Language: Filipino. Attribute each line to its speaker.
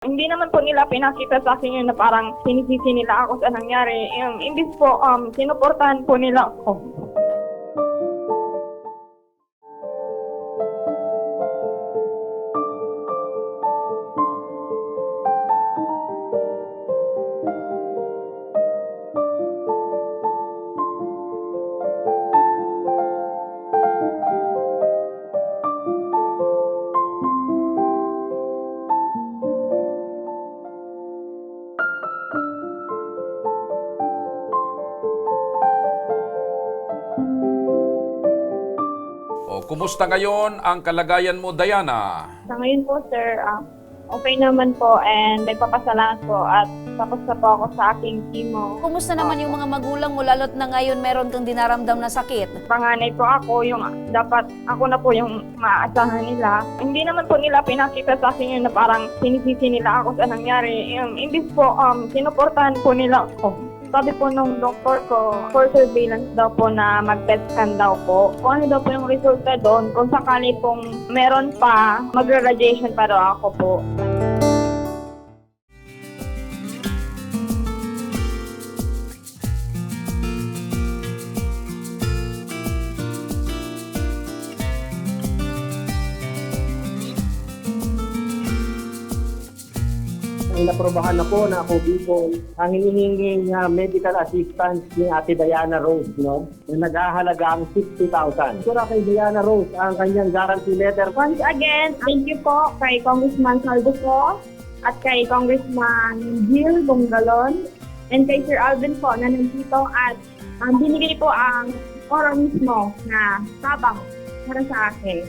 Speaker 1: Hindi naman po nila pinakita sa akin yun na parang sinisisi nila ako sa nangyari. Imbis po, sinuportahan po nila ako.
Speaker 2: Kumusta ngayon ang kalagayan mo, Diana?
Speaker 1: Sa ngayon po, sir, okay naman po and nagpapasalamat po at tapos na po ako sa aking chemo.
Speaker 3: Kumusta naman yung mga magulang mo lalo't na ngayon meron kang dinaramdam na sakit?
Speaker 1: Panganay po ako, yung dapat ako na po yung maaasahan nila. Hindi naman po nila pinakita sa akin yun na parang sinisisi nila ako sa nangyari. Imbis po, sinuportahan po nila ako. Sabi po nung doktor ko, for surveillance daw po na mag-PET scan daw po. Kung ano daw po yung resulta doon, kung sakali pong meron pa, magre-radiation pa daw ako po.
Speaker 4: Inaprobahan na po na ako dito ang hinihinging medical assistance ni Ate Diana Rose, no? Na nag-ahalaga ang 60,000. Sura kay Diana Rose ang kanyang guarantee letter.
Speaker 1: Once again, thank you po kay Congressman Saldo po at kay Congressman Jill Bongalon and kay Sir Alvin po na nandito at binigay po ang oro mismo na tabang para sa akin.